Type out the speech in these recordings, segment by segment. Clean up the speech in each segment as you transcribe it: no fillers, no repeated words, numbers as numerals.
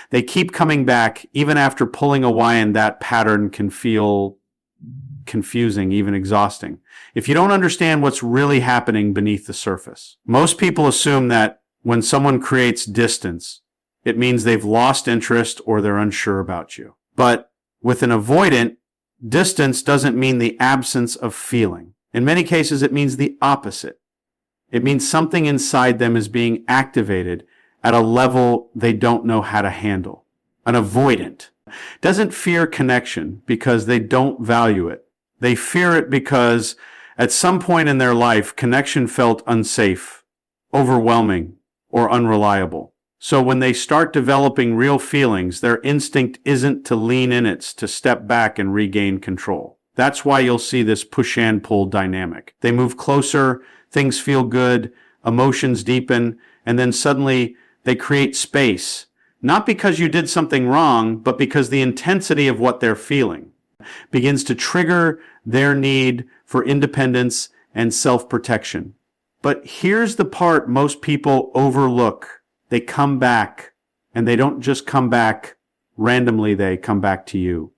They keep coming back even after pulling away, and that pattern can feel confusing, even exhausting, if you don't understand what's really happening beneath the surface. Most people assume that when someone creates distance, it means they've lost interest or they're unsure about you. But with an avoidant, distance doesn't mean the absence of feeling. In many cases, it means the opposite. It means something inside them is being activated at a level they don't know how to handle. An avoidant doesn't fear connection because they don't value it. They fear it because at some point in their life, connection felt unsafe, overwhelming, or unreliable. So when they start developing real feelings, their instinct isn't to lean in, it's to step back and regain control. That's why you'll see this push and pull dynamic. They move closer, things feel good, emotions deepen, and then suddenly they create space. Not because you did something wrong, but because the intensity of what they're feeling begins to trigger their need for independence and self-protection. But here's the part most people overlook. They come back, and they don't just come back randomly, they come back to you.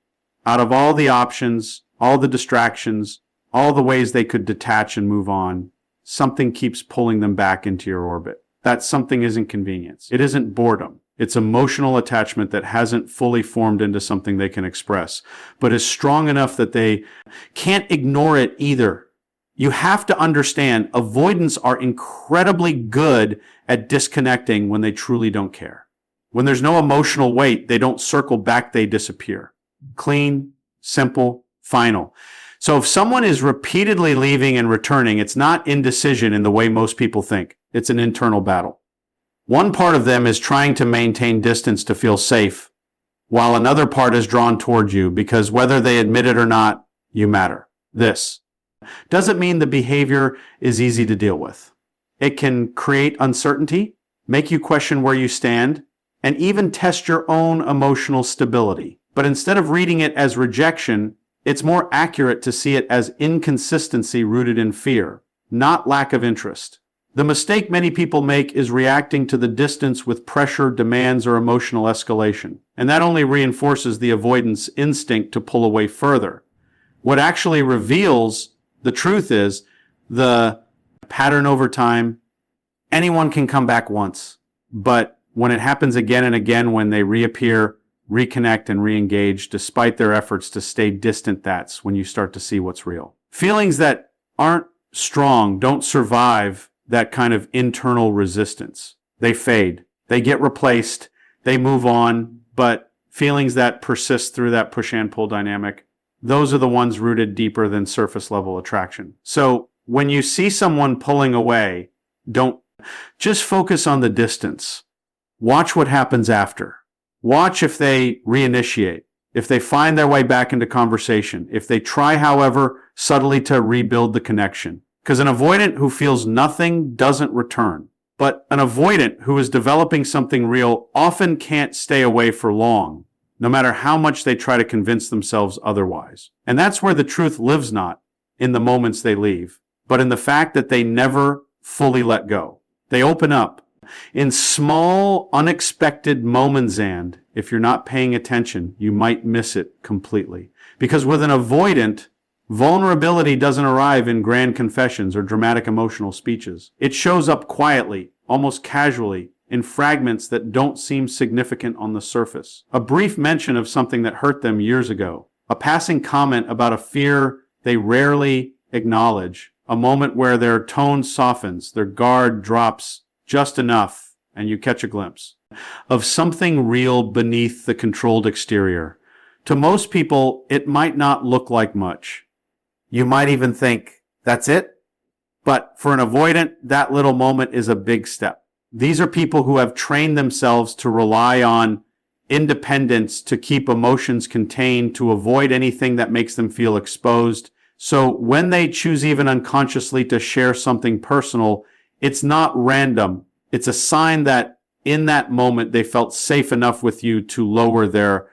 Out of all the options, all the distractions, all the ways they could detach and move on, something keeps pulling them back into your orbit. That something isn't convenience. It isn't boredom. It's emotional attachment that hasn't fully formed into something they can express, but is strong enough that they can't ignore it either. You have to understand, avoidants are incredibly good at disconnecting when they truly don't care. When there's no emotional weight, they don't circle back, they disappear. Clean, simple, final. So if someone is repeatedly leaving and returning, it's not indecision in the way most people think. It's an internal battle. One part of them is trying to maintain distance to feel safe, while another part is drawn toward you because whether they admit it or not, you matter. This doesn't mean the behavior is easy to deal with. It can create uncertainty, make you question where you stand, and even test your own emotional stability. But instead of reading it as rejection, it's more accurate to see it as inconsistency rooted in fear, not lack of interest. The mistake many people make is reacting to the distance with pressure, demands, or emotional escalation. And that only reinforces the avoidance instinct to pull away further. What actually reveals the truth is the pattern over time. Anyone can come back once, but when it happens again and again, when they reappear, reconnect, and re-engage, despite their efforts to stay distant, that's when you start to see what's real. Feelings that aren't strong don't survive that kind of internal resistance. They fade, they get replaced, they move on, but feelings that persist through that push and pull dynamic, those are the ones rooted deeper than surface level attraction. So when you see someone pulling away, don't just focus on the distance. Watch what happens after. Watch if they reinitiate, if they find their way back into conversation, if they try, however, subtly to rebuild the connection. Because an avoidant who feels nothing doesn't return. But an avoidant who is developing something real often can't stay away for long, no matter how much they try to convince themselves otherwise. And that's where the truth lives, not in the moments they leave, but in the fact that they never fully let go. They open up in small, unexpected moments, and if you're not paying attention, you might miss it completely. Because with an avoidant, vulnerability doesn't arrive in grand confessions or dramatic emotional speeches. It shows up quietly, almost casually, in fragments that don't seem significant on the surface. A brief mention of something that hurt them years ago. A passing comment about a fear they rarely acknowledge. A moment where their tone softens, their guard drops just enough, and you catch a glimpse of something real beneath the controlled exterior. To most people, it might not look like much. You might even think, that's it? But for an avoidant, that little moment is a big step. These are people who have trained themselves to rely on independence, to keep emotions contained, to avoid anything that makes them feel exposed. So when they choose even unconsciously to share something personal, it's not random. It's a sign that in that moment they felt safe enough with you to lower their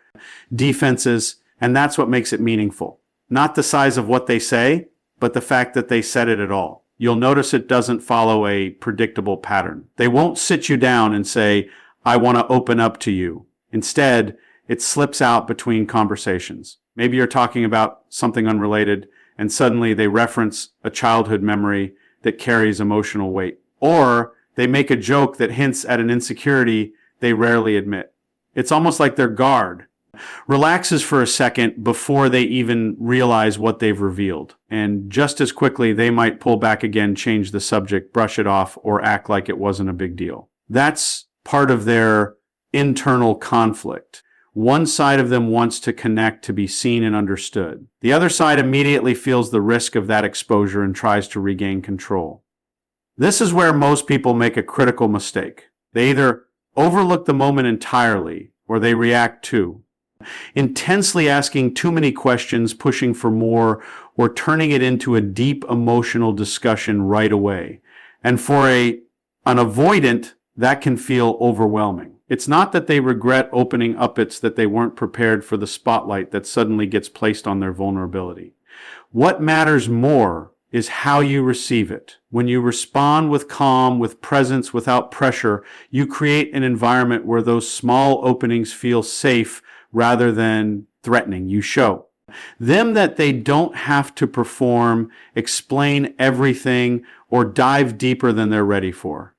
defenses, and that's what makes it meaningful. Not the size of what they say, but the fact that they said it at all. You'll notice it doesn't follow a predictable pattern. They won't sit you down and say, I want to open up to you. Instead, it slips out between conversations. Maybe you're talking about something unrelated, and suddenly they reference a childhood memory that carries emotional weight. Or they make a joke that hints at an insecurity they rarely admit. It's almost like their guard relaxes for a second before they even realize what they've revealed. And just as quickly, they might pull back again, change the subject, brush it off, or act like it wasn't a big deal. That's part of their internal conflict. One side of them wants to connect, to be seen and understood. The other side immediately feels the risk of that exposure and tries to regain control. This is where most people make a critical mistake. They either overlook the moment entirely, or they react to intensely asking too many questions, pushing for more, or turning it into a deep emotional discussion right away. And for an avoidant, that can feel overwhelming. It's not that they regret opening up, it's that they weren't prepared for the spotlight that suddenly gets placed on their vulnerability. What matters more is how you receive it. When you respond with calm, with presence, without pressure, you create an environment where those small openings feel safe rather than threatening. You show them that they don't have to perform, explain everything, or dive deeper than they're ready for.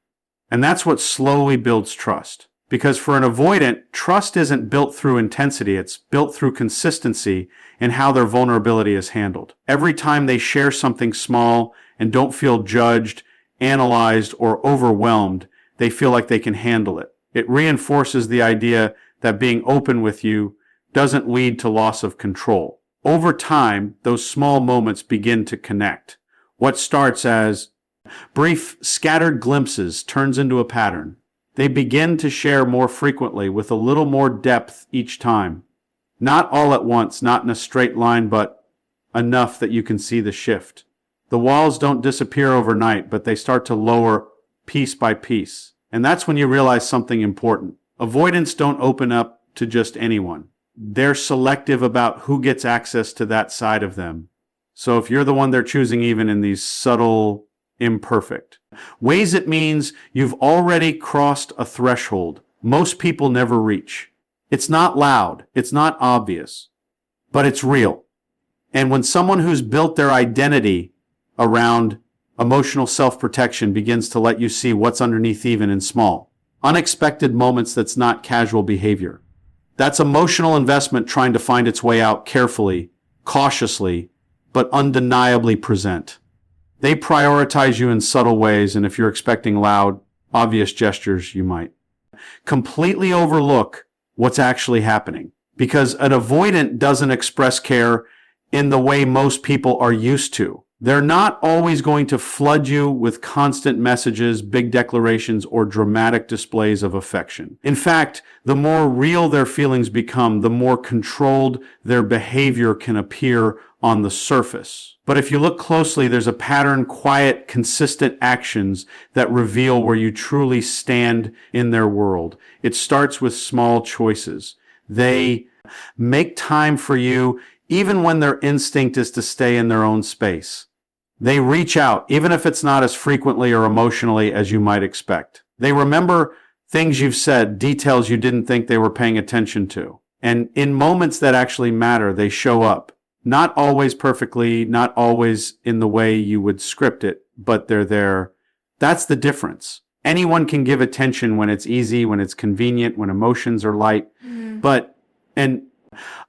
And that's what slowly builds trust. Because for an avoidant, trust isn't built through intensity, it's built through consistency in how their vulnerability is handled. Every time they share something small and don't feel judged, analyzed, or overwhelmed, they feel like they can handle it. It reinforces the idea that being open with you doesn't lead to loss of control. Over time, those small moments begin to connect. What starts as brief, scattered glimpses turns into a pattern. They begin to share more frequently with a little more depth each time. Not all at once, not in a straight line, but enough that you can see the shift. The walls don't disappear overnight, but they start to lower piece by piece. And that's when you realize something important. Avoidants don't open up to just anyone. They're selective about who gets access to that side of them. So if you're the one they're choosing, even in these subtle, imperfect ways, it means you've already crossed a threshold most people never reach. It's not loud, it's not obvious, but it's real. And when someone who's built their identity around emotional self-protection begins to let you see what's underneath, even in small, unexpected moments, that's not casual behavior. That's emotional investment trying to find its way out carefully, cautiously, but undeniably present. They prioritize you in subtle ways, and if you're expecting loud, obvious gestures, you might completely overlook what's actually happening. Because an avoidant doesn't express care in the way most people are used to. They're not always going to flood you with constant messages, big declarations, or dramatic displays of affection. In fact, the more real their feelings become, the more controlled their behavior can appear on the surface. But if you look closely, there's a pattern, quiet, consistent actions that reveal where you truly stand in their world. It starts with small choices. They make time for you even when their instinct is to stay in their own space. They reach out, even if it's not as frequently or emotionally as you might expect. They remember things you've said, details you didn't think they were paying attention to. And in moments that actually matter, they show up. Not always perfectly, not always in the way you would script it, but they're there. That's the difference. Anyone can give attention when it's easy, when it's convenient, when emotions are light. But an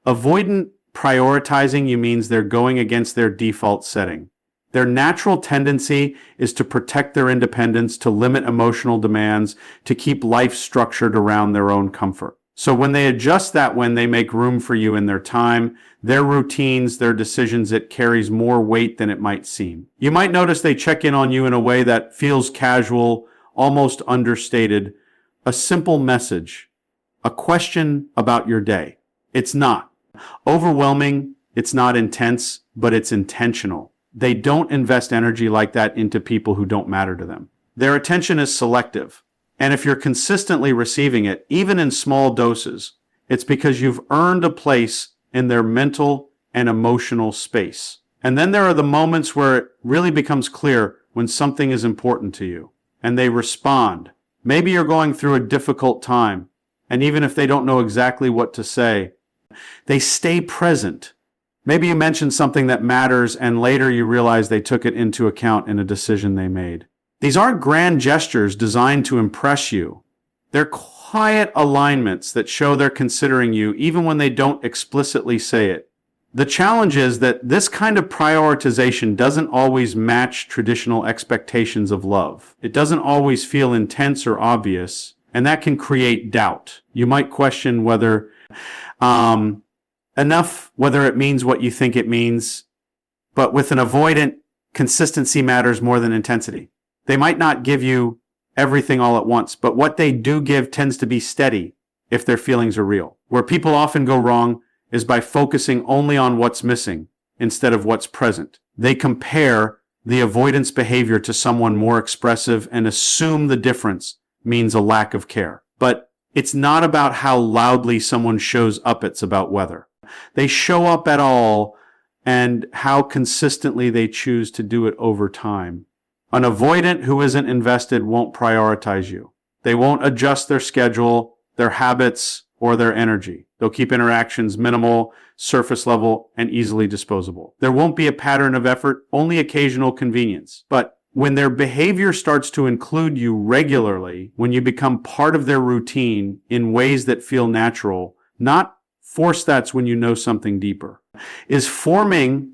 avoidant prioritizing you means they're going against their default setting. Their natural tendency is to protect their independence, to limit emotional demands, to keep life structured around their own comfort. So when they adjust that, when they make room for you in their time, their routines, their decisions, it carries more weight than it might seem. You might notice they check in on you in a way that feels casual, almost understated. A simple message, a question about your day. It's not overwhelming, it's not intense, but it's intentional. They don't invest energy like that into people who don't matter to them. Their attention is selective. And if you're consistently receiving it, even in small doses, it's because you've earned a place in their mental and emotional space. And then there are the moments where it really becomes clear when something is important to you, and they respond. Maybe you're going through a difficult time, And even if they don't know exactly what to say, they stay present. Maybe you mention something that matters and later you realize they took it into account in a decision they made. These aren't grand gestures designed to impress you. They're quiet alignments that show they're considering you even when they don't explicitly say it. The challenge is that this kind of prioritization doesn't always match traditional expectations of love. It doesn't always feel intense or obvious, and that can create doubt. You might question whether whether it means what you think it means, but with an avoidant, consistency matters more than intensity. They might not give you everything all at once, but what they do give tends to be steady if their feelings are real. Where people often go wrong is by focusing only on what's missing instead of what's present. They compare the avoidance behavior to someone more expressive and assume the difference means a lack of care. But it's not about how loudly someone shows up, it's about whether they show up at all and how consistently they choose to do it over time. An avoidant who isn't invested won't prioritize you. They won't adjust their schedule, their habits, or their energy. They'll keep interactions minimal, surface level, and easily disposable. There won't be a pattern of effort, only occasional convenience. But when their behavior starts to include you regularly, when you become part of their routine in ways that feel natural, not force, that's when you know something deeper is forming,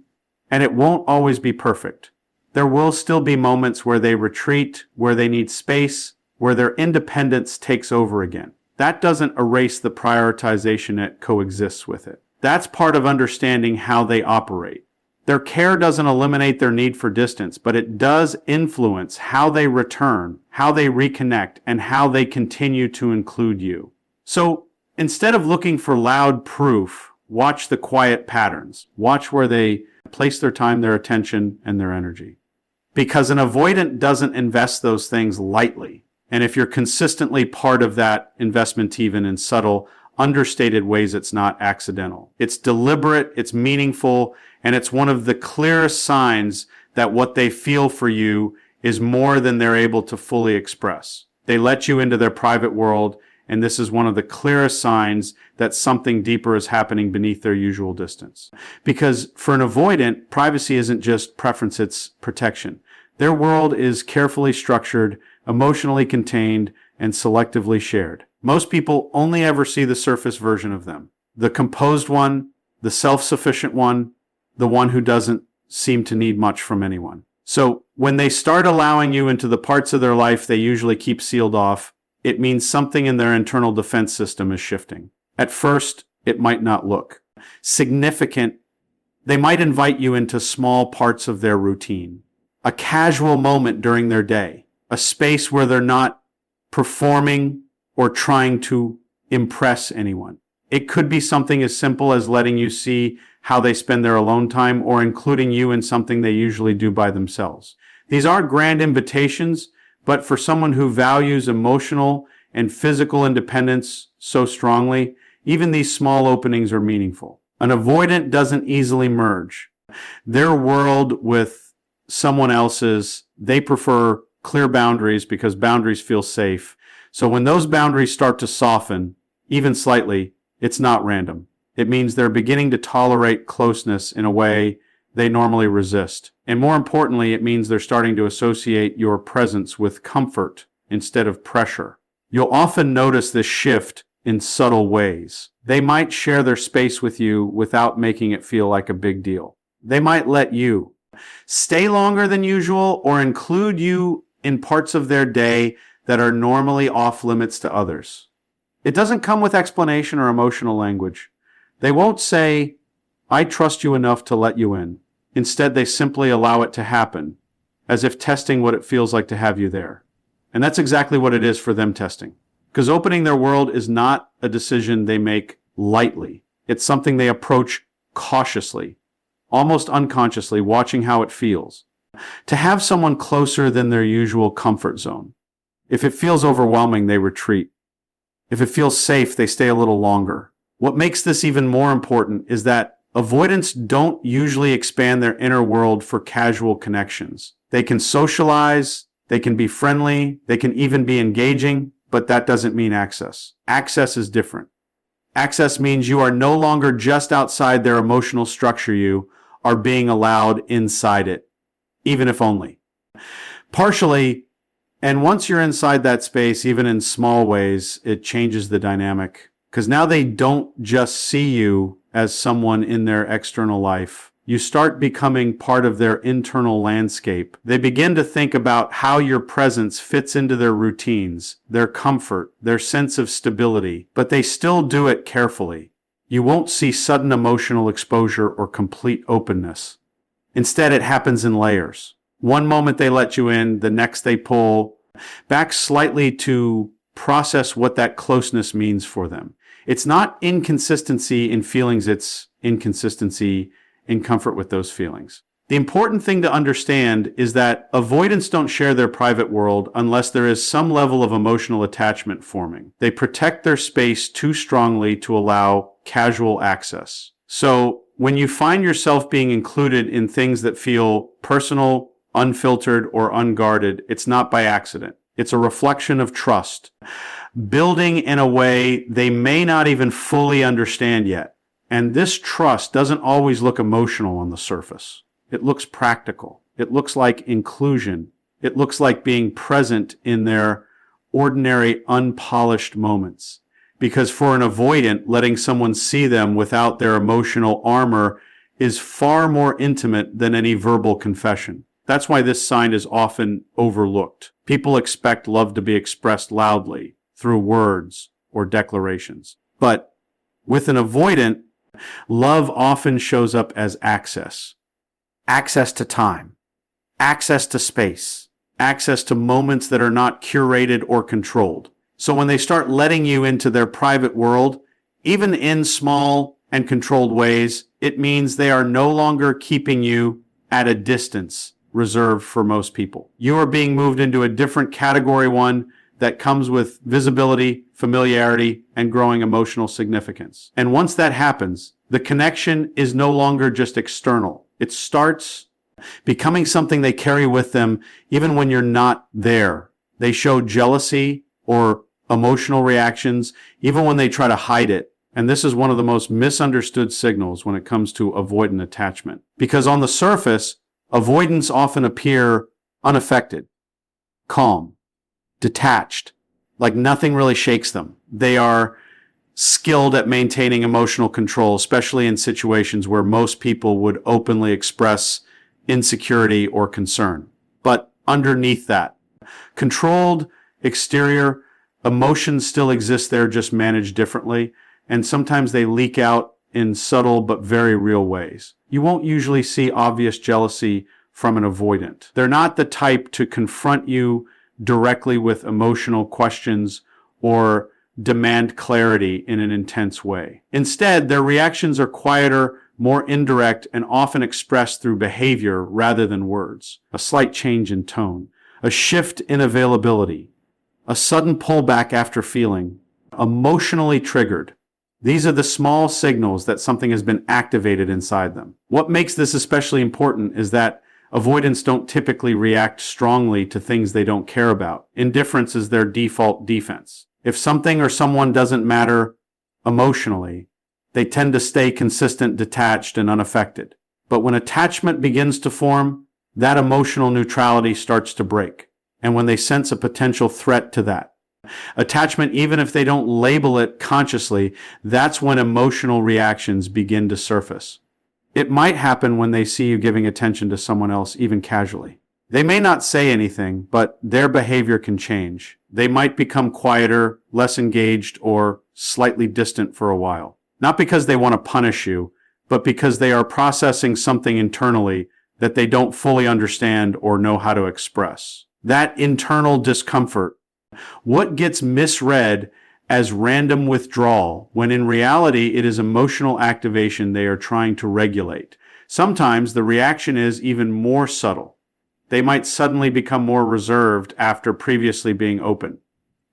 and it won't always be perfect. There will still be moments where they retreat, where they need space, where their independence takes over again. That doesn't erase the prioritization that coexists with it. That's part of understanding how they operate. Their care doesn't eliminate their need for distance, but it does influence how they return, how they reconnect, and how they continue to include you. So instead of looking for loud proof, watch the quiet patterns. Watch where they place their time, their attention, and their energy. Because an avoidant doesn't invest those things lightly. And if you're consistently part of that investment, even in subtle, understated ways, it's not accidental. It's deliberate, it's meaningful, and it's one of the clearest signs that what they feel for you is more than they're able to fully express. They let you into their private world, and this is one of the clearest signs that something deeper is happening beneath their usual distance. Because for an avoidant, privacy isn't just preference, it's protection. Their world is carefully structured, emotionally contained, and selectively shared. Most people only ever see the surface version of them. The composed one, the self-sufficient one, the one who doesn't seem to need much from anyone. So when they start allowing you into the parts of their life they usually keep sealed off, it means something in their internal defense system is shifting. At first, it might not look significant. They might invite you into small parts of their routine, a casual moment during their day, a space where they're not performing or trying to impress anyone. It could be something as simple as letting you see how they spend their alone time or including you in something they usually do by themselves. These aren't grand invitations, but for someone who values emotional and physical independence so strongly, even these small openings are meaningful. An avoidant doesn't easily merge their world with someone else's. They prefer clear boundaries because boundaries feel safe. So when those boundaries start to soften, even slightly, it's not random. It means they're beginning to tolerate closeness in a way they normally resist. And more importantly, it means they're starting to associate your presence with comfort instead of pressure. You'll often notice this shift in subtle ways. They might share their space with you without making it feel like a big deal. They might let you stay longer than usual or include you in parts of their day that are normally off limits to others. It doesn't come with explanation or emotional language. They won't say, "I trust you enough to let you in." Instead, they simply allow it to happen, as if testing what it feels like to have you there. And that's exactly what it is for them, testing. Because opening their world is not a decision they make lightly. It's something they approach cautiously, almost unconsciously, watching how it feels. To have someone closer than their usual comfort zone. If it feels overwhelming, they retreat. If it feels safe, they stay a little longer. What makes this even more important is that avoidants don't usually expand their inner world for casual connections. They can socialize, they can be friendly, they can even be engaging, but that doesn't mean access. Access is different. Access means you are no longer just outside their emotional structure, you are being allowed inside it, even if only partially. And once you're inside that space, even in small ways, it changes the dynamic. Because now they don't just see you as someone in their external life. You start becoming part of their internal landscape. They begin to think about how your presence fits into their routines, their comfort, their sense of stability, but they still do it carefully. You won't see sudden emotional exposure or complete openness. Instead, it happens in layers. One moment they let you in, the next they pull back slightly to process what that closeness means for them. It's not inconsistency in feelings, it's inconsistency in comfort with those feelings. The important thing to understand is that avoidants don't share their private world unless there is some level of emotional attachment forming. They protect their space too strongly to allow casual access. So when you find yourself being included in things that feel personal, unfiltered, or unguarded, it's not by accident. It's a reflection of trust, building in a way they may not even fully understand yet. And this trust doesn't always look emotional on the surface. It looks practical. It looks like inclusion. It looks like being present in their ordinary, unpolished moments. Because for an avoidant, letting someone see them without their emotional armor is far more intimate than any verbal confession. That's why this sign is often overlooked. People expect love to be expressed loudly through words or declarations. But with an avoidant, love often shows up as access. Access to time, access to space, access to moments that are not curated or controlled. So when they start letting you into their private world, even in small and controlled ways, it means they are no longer keeping you at a distance reserved for most people. You are being moved into a different category one that comes with visibility, familiarity, and growing emotional significance. And once that happens, the connection is no longer just external. It starts becoming something they carry with them even when you're not there. They show jealousy or emotional reactions even when they try to hide it. And this is one of the most misunderstood signals when it comes to avoidant attachment. Because on the surface, avoidants often appear unaffected, calm, detached, like nothing really shakes them. They are skilled at maintaining emotional control, especially in situations where most people would openly express insecurity or concern. But underneath that, controlled exterior, emotions still exist there, just managed differently, and sometimes they leak out in subtle but very real ways. You won't usually see obvious jealousy from an avoidant. They're not the type to confront you directly with emotional questions or demand clarity in an intense way. Instead, their reactions are quieter, more indirect, and often expressed through behavior rather than words. A slight change in tone, a shift in availability, a sudden pullback after feeling emotionally triggered. These are the small signals that something has been activated inside them. What makes this especially important is that avoidants don't typically react strongly to things they don't care about. Indifference is their default defense. If something or someone doesn't matter emotionally, they tend to stay consistent, detached, and unaffected. But when attachment begins to form, that emotional neutrality starts to break. And when they sense a potential threat to that attachment, even if they don't label it consciously, that's when emotional reactions begin to surface. It might happen when they see you giving attention to someone else, even casually. They may not say anything, but their behavior can change. They might become quieter, less engaged, or slightly distant for a while. Not because they want to punish you, but because they are processing something internally that they don't fully understand or know how to express. That internal discomfort, what gets misread as random withdrawal, when in reality it is emotional activation they are trying to regulate. Sometimes the reaction is even more subtle. They might suddenly become more reserved after previously being open.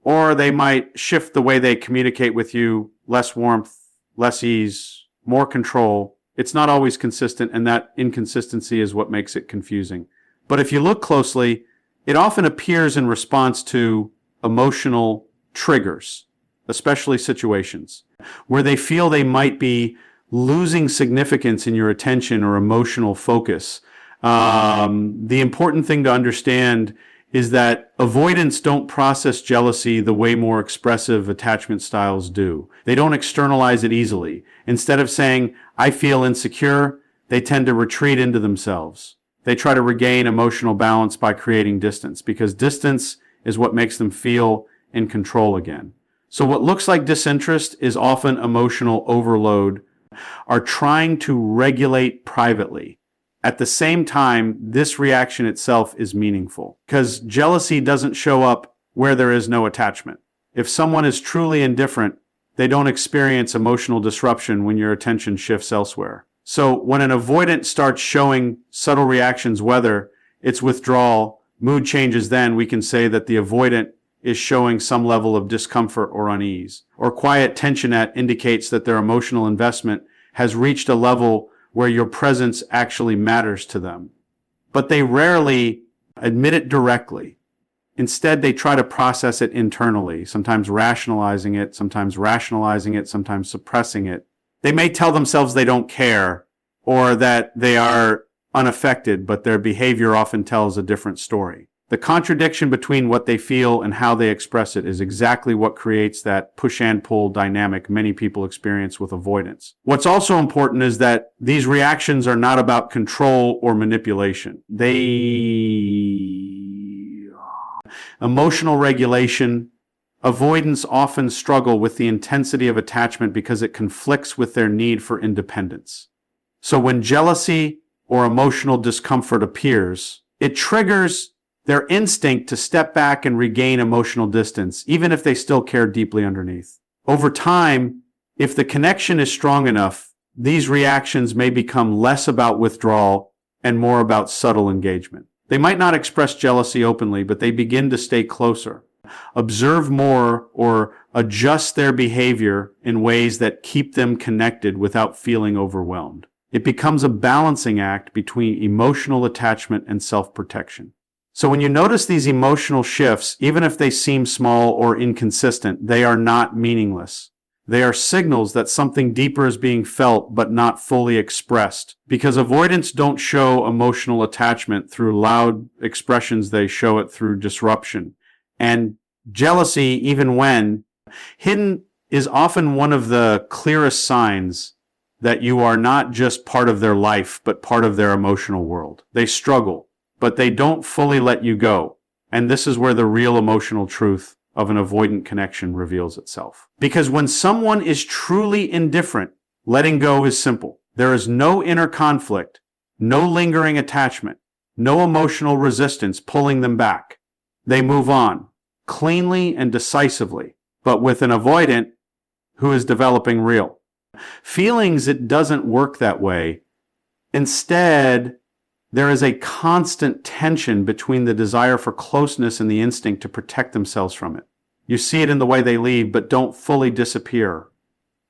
Or they might shift the way they communicate with you, less warmth, less ease, more control. It's not always consistent, and that inconsistency is what makes it confusing. But if you look closely, it often appears in response to emotional triggers, especially situations where they feel they might be losing significance in your attention or emotional focus. The important thing to understand is that avoidants don't process jealousy the way more expressive attachment styles do. They don't externalize it easily. Instead of saying, I feel insecure, they tend to retreat into themselves. They try to regain emotional balance by creating distance, because distance is what makes them feel in control again. So what looks like disinterest is often emotional overload, are trying to regulate privately. At the same time, this reaction itself is meaningful, because jealousy doesn't show up where there is no attachment. If someone is truly indifferent, they don't experience emotional disruption when your attention shifts elsewhere. So when an avoidant starts showing subtle reactions, whether it's withdrawal, mood changes, then we can say that the avoidant is showing some level of discomfort or unease. Or quiet tensionette indicates that their emotional investment has reached a level where your presence actually matters to them. But they rarely admit it directly. Instead, they try to process it internally, sometimes rationalizing it, sometimes suppressing it. They may tell themselves they don't care or that they are unaffected, but their behavior often tells a different story. The contradiction between what they feel and how they express it is exactly what creates that push and pull dynamic many people experience with avoidance. What's also important is that these reactions are not about control or manipulation. Emotional regulation. Avoidants often struggle with the intensity of attachment because it conflicts with their need for independence. So when jealousy or emotional discomfort appears, it triggers their instinct to step back and regain emotional distance, even if they still care deeply underneath. Over time, if the connection is strong enough, these reactions may become less about withdrawal and more about subtle engagement. They might not express jealousy openly, but they begin to stay closer, observe more, or adjust their behavior in ways that keep them connected without feeling overwhelmed. It becomes a balancing act between emotional attachment and self-protection. So when you notice these emotional shifts, even if they seem small or inconsistent, they are not meaningless. They are signals that something deeper is being felt but not fully expressed. Because avoidants don't show emotional attachment through loud expressions, they show it through disruption. And jealousy, even when hidden, is often one of the clearest signs that you are not just part of their life, but part of their emotional world. They struggle, but they don't fully let you go. And this is where the real emotional truth of an avoidant connection reveals itself. Because when someone is truly indifferent, letting go is simple. There is no inner conflict, no lingering attachment, no emotional resistance pulling them back. They move on, cleanly and decisively. But with an avoidant who is developing real feelings, it doesn't work that way. Instead, there is a constant tension between the desire for closeness and the instinct to protect themselves from it. You see it in the way they leave, but don't fully disappear.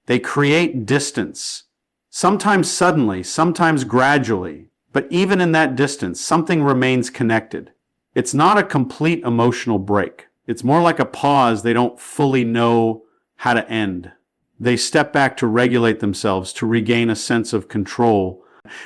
They create distance, sometimes suddenly, sometimes gradually, but even in that distance, something remains connected. It's not a complete emotional break. It's more like a pause they don't fully know how to end. They step back to regulate themselves, to regain a sense of control.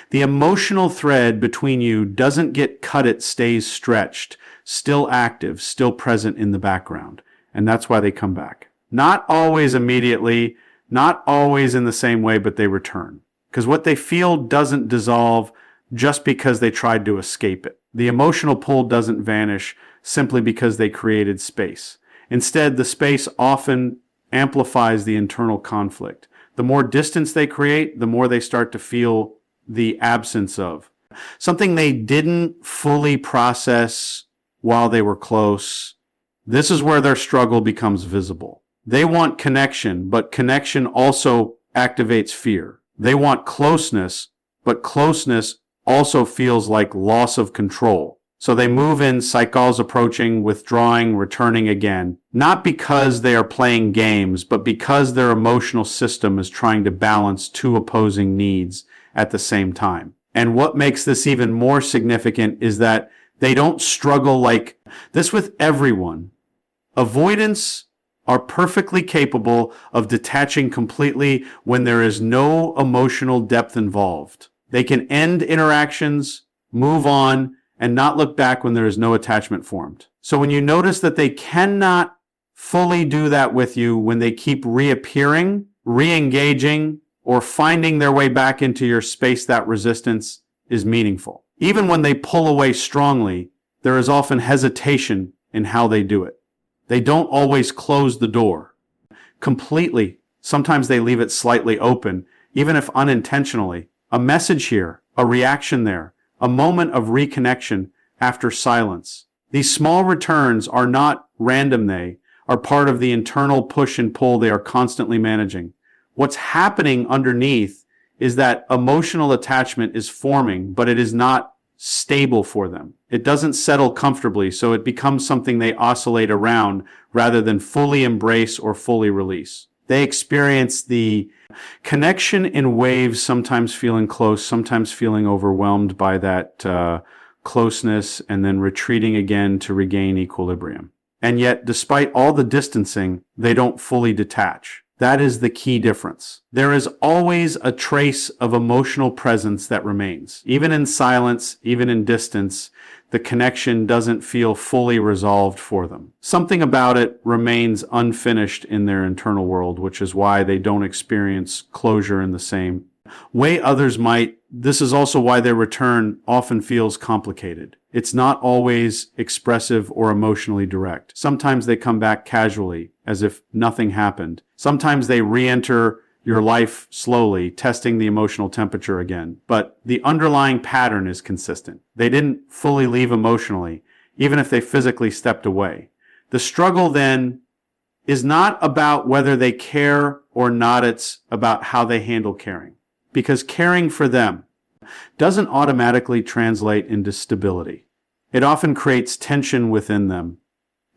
The emotional thread between you doesn't get cut, it stays stretched, still active, still present in the background. And that's why they come back. Not always immediately, not always in the same way, but they return. Because what they feel doesn't dissolve just because they tried to escape it. The emotional pull doesn't vanish simply because they created space. Instead, the space often amplifies the internal conflict. The more distance they create, the more they start to feel the absence of something they didn't fully process while they were close. This is where their struggle becomes visible. They want connection, but connection also activates fear. They want closeness, but closeness also feels like loss of control. So they move in cycles, approaching, withdrawing, returning again, not because they are playing games, but because their emotional system is trying to balance two opposing needs at the same time. And what makes this even more significant is that they don't struggle like this with everyone. Avoidants are perfectly capable of detaching completely when there is no emotional depth involved. They can end interactions, move on, and not look back when there is no attachment formed. So when you notice that they cannot fully do that with you, when they keep reappearing, re-engaging, or finding their way back into your space, that resistance is meaningful. Even when they pull away strongly, there is often hesitation in how they do it. They don't always close the door completely. Sometimes they leave it slightly open, even if unintentionally. A message here, a reaction there, a moment of reconnection after silence. These small returns are not random. They are part of the internal push and pull they are constantly managing. What's happening underneath is that emotional attachment is forming, but it is not stable for them. It doesn't settle comfortably, so it becomes something they oscillate around rather than fully embrace or fully release. They experience the connection in waves, sometimes feeling close, sometimes feeling overwhelmed by that closeness, and then retreating again to regain equilibrium. And yet, despite all the distancing, they don't fully detach. That is the key difference. There is always a trace of emotional presence that remains. Even in silence, even in distance, the connection doesn't feel fully resolved for them. Something about it remains unfinished in their internal world, which is why they don't experience closure in the same way others might. This is also why their return often feels complicated. It's not always expressive or emotionally direct. Sometimes they come back casually, as if nothing happened. Sometimes they re-enter your life slowly, testing the emotional temperature again. But the underlying pattern is consistent. They didn't fully leave emotionally, even if they physically stepped away. The struggle then is not about whether they care or not, it's about how they handle caring. Because caring for them doesn't automatically translate into stability. It often creates tension within them.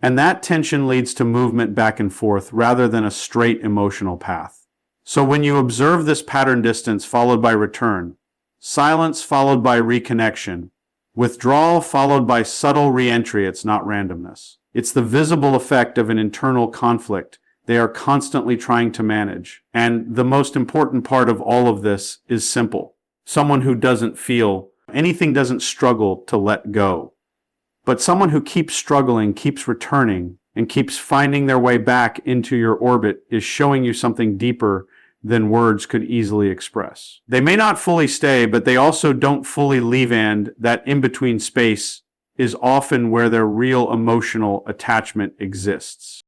And that tension leads to movement back and forth rather than a straight emotional path. So when you observe this pattern, distance followed by return, silence followed by reconnection, withdrawal followed by subtle re-entry, it's not randomness. It's the visible effect of an internal conflict they are constantly trying to manage. And the most important part of all of this is simple. Someone who doesn't feel anything doesn't struggle to let go. But someone who keeps struggling, keeps returning, and keeps finding their way back into your orbit is showing you something deeper than words could easily express. They may not fully stay, but they also don't fully leave, and that in-between space is often where their real emotional attachment exists.